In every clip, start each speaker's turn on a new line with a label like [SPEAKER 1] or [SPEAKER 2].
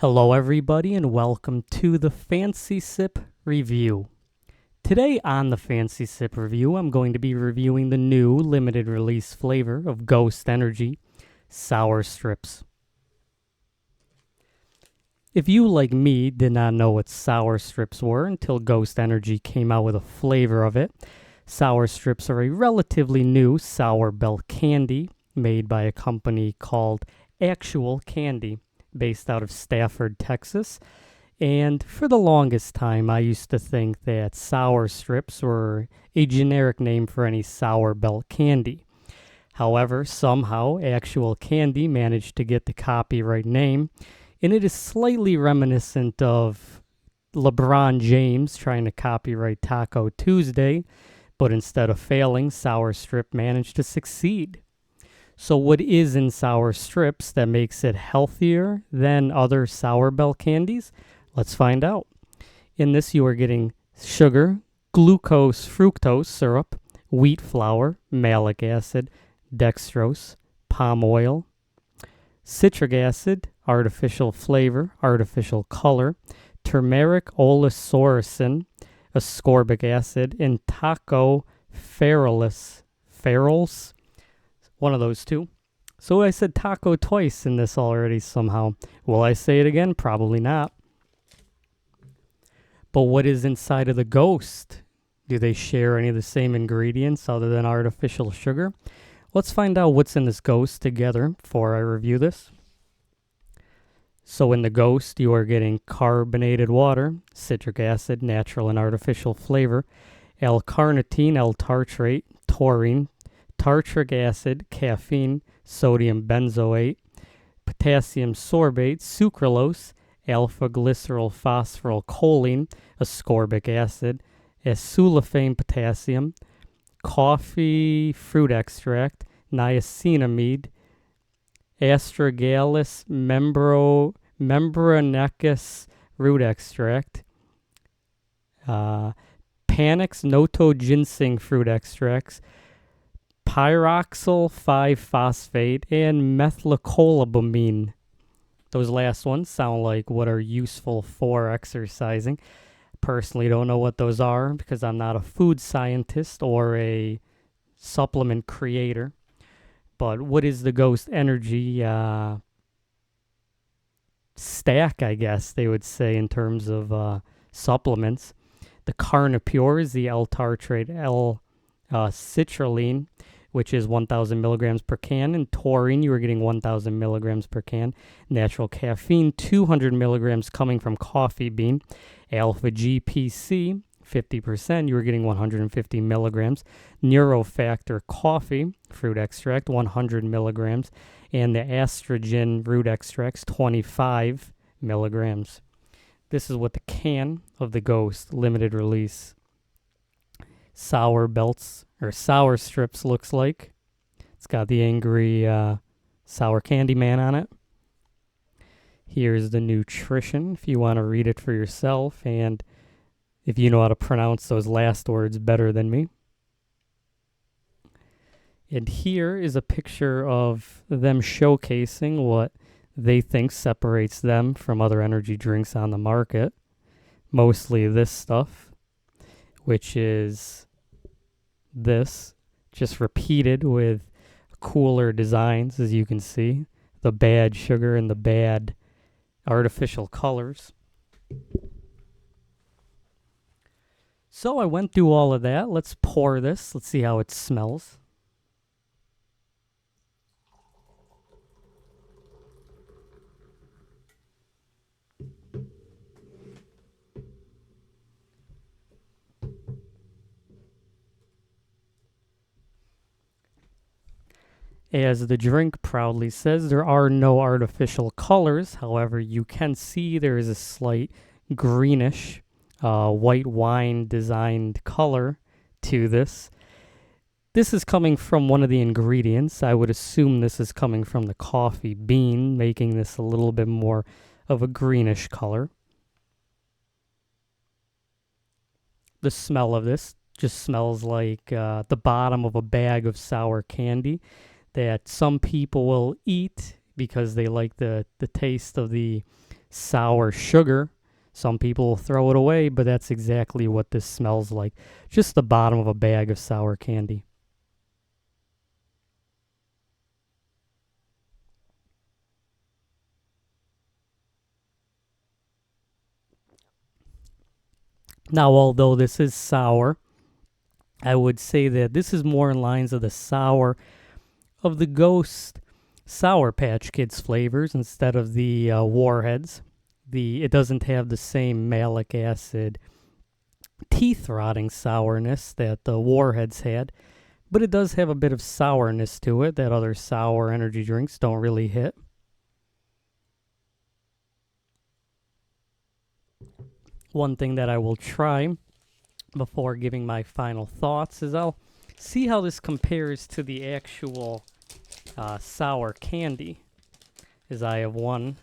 [SPEAKER 1] Hello, everybody, and welcome to the Fancy Sip Review. Today on the Fancy Sip Review, I'm going to be reviewing the new limited release flavor of Ghost Energy, Sour Strips. If you, like me, did not know what Sour Strips were until Ghost Energy came out with a flavor of it, Sour Strips are a relatively new sour belt candy made by a company called Actual Candy, based out of Stafford, Texas. And for the longest time, I used to think that Sour Strips were a generic name for any sour belt candy. However, somehow Actual Candy managed to get the copyright name, and it is slightly reminiscent of LeBron James trying to copyright Taco Tuesday, but instead of failing, Sour Strip managed to succeed. So what is in Sour Strips that makes it healthier than other sour belt candies? Let's find out. In this, you are getting sugar, glucose fructose syrup, wheat flour, malic acid, dextrose, palm oil, citric acid, artificial flavor, artificial color, turmeric olisaucin, ascorbic acid, and tocopherols, one of those two. So I said taco twice in this already somehow. Will I say it again? Probably not. But what is inside of the Ghost? Do they share any of the same ingredients other than artificial sugar? Let's find out what's in this Ghost together before I review this. So in the Ghost, you are getting carbonated water, citric acid, natural and artificial flavor, L-carnitine, L-tartrate, taurine, tartric acid, caffeine, sodium benzoate, potassium sorbate, sucralose, alpha-glycerol phosphorylcholine, ascorbic acid, acesulfame potassium, coffee fruit extract, niacinamide, astragalus membranacus root extract, Panax noto ginseng fruit extracts, pyroxyl 5-phosphate, and methylocolobamine. Those last ones sound like what are useful for exercising. Personally, don't know what those are because I'm not a food scientist or a supplement creator. But what is the Ghost Energy stack, I guess they would say, in terms of supplements? The Carnipure is the L-tartrate, L-citrulline, which is 1,000 milligrams per can, and taurine, you are getting 1,000 milligrams per can. Natural caffeine, 200 milligrams coming from coffee bean. Alpha GPC, 50%, you are getting 150 milligrams. Neurofactor coffee, fruit extract, 100 milligrams. And the Astrogen root extracts, 25 milligrams. This is what the can of the Ghost limited release sour belts or sour strips looks like. It's got the angry sour candy man on it. Here's the nutrition if you want to read it for yourself, and if you know how to pronounce those last words better than me. And here is a picture of them showcasing what they think separates them from other energy drinks on the market. Mostly this stuff, which is this, just repeated with cooler designs, as you can see. The bad sugar and the bad artificial colors. So I went through all of that. Let's pour this. Let's see how it smells. As the drink proudly says, there are no artificial colors. However, you can see there is a slight greenish white wine designed color to this. This is coming from one of the ingredients. I would assume this is coming from the coffee bean, making this a little bit more of a greenish color. The smell of this just smells like the bottom of a bag of sour candy that some people will eat because they like the taste of the sour sugar. Some people throw it away, but that's exactly what this smells like. Just the bottom of a bag of sour candy. Now, although this is sour, I would say that this is more in lines of the sour of the Ghost Sour Patch Kids flavors instead of the Warheads. It doesn't have the same malic acid teeth rotting sourness that the Warheads had, but it does have a bit of sourness to it that other sour energy drinks don't really hit. One thing that I will try before giving my final thoughts is I'll see how this compares to the actual sour candy, as I have one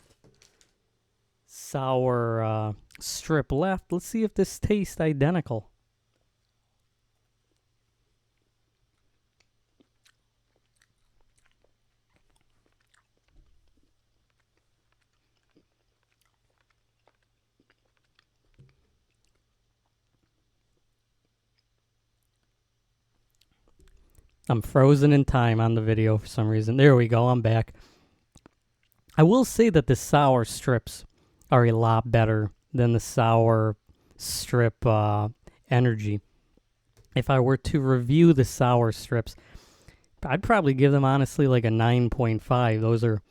[SPEAKER 1] sour strip left. Let's see if this tastes identical. I'm frozen in time on the video for some reason. There we go, I'm back. I will say that the sour strips are a lot better than the sour strip energy. If I were to review the sour strips, I'd probably give them honestly like a 9.5. Those are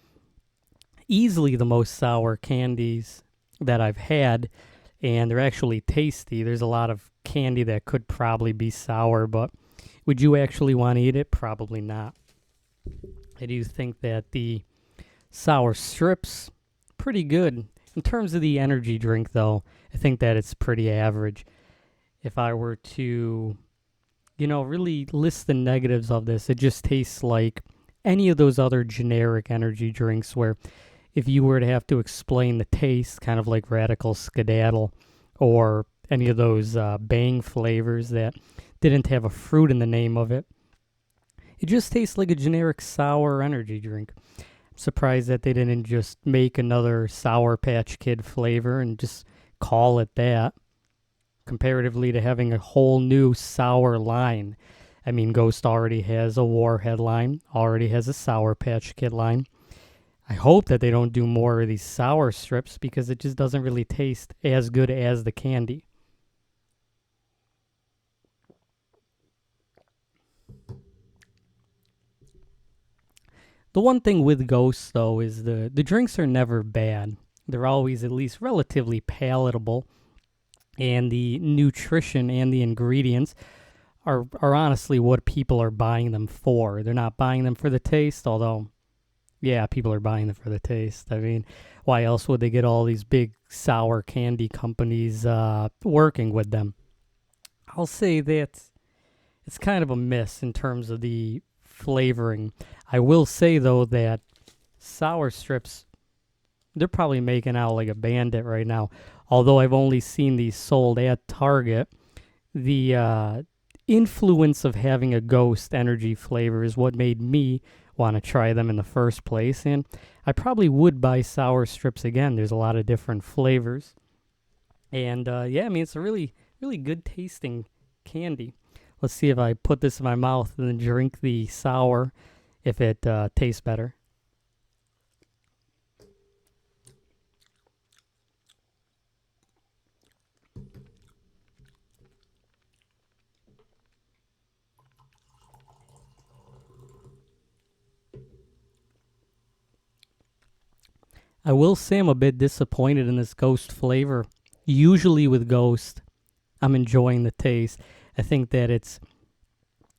[SPEAKER 1] easily the most sour candies that I've had, and they're actually tasty. There's a lot of candy that could probably be sour, but would you actually want to eat it? Probably not. I do think that the sour strips, pretty good. In terms of the energy drink, though, I think that it's pretty average. If I were to, really list the negatives of this, it just tastes like any of those other generic energy drinks where if you were to have to explain the taste, kind of like Radical Skedaddle or any of those Bang flavors that didn't have a fruit in the name of it, it just tastes like a generic sour energy drink. I'm surprised that they didn't just make another Sour Patch Kid flavor and just call it that, comparatively to having a whole new sour line. I mean, Ghost already has a Warhead line, already has a Sour Patch Kid line. I hope that they don't do more of these sour strips because it just doesn't really taste as good as the candy. The one thing with Ghosts, though, is the drinks are never bad. They're always at least relatively palatable, and the nutrition and the ingredients are honestly what people are buying them for. They're not buying them for the taste, although, yeah, people are buying them for the taste. I mean, why else would they get all these big sour candy companies working with them? I'll say that it's kind of a miss in terms of the flavoring. I will say, though, that sour strips, they're probably making out like a bandit right now. Although I've only seen these sold at Target, the influence of having a Ghost energy flavor is what made me want to try them in the first place. And I probably would buy sour strips again. There's a lot of different flavors. And yeah, I mean, it's a really, really good tasting candy. Let's see if I put this in my mouth and then drink the sour, if it tastes better. I will say I'm a bit disappointed in this Ghost flavor. Usually with Ghost, I'm enjoying the taste. I think that it's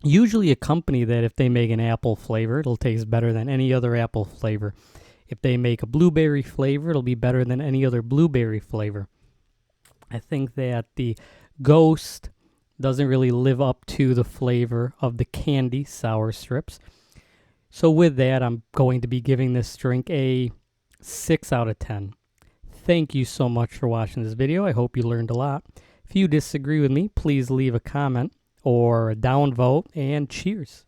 [SPEAKER 1] usually a company that if they make an apple flavor, it'll taste better than any other apple flavor. If they make a blueberry flavor, it'll be better than any other blueberry flavor. I think that the Ghost doesn't really live up to the flavor of the candy sour strips. So with that, I'm going to be giving this drink a 6 out of 10. Thank you so much for watching this video. I hope you learned a lot. If you disagree with me, please leave a comment or a downvote, and cheers.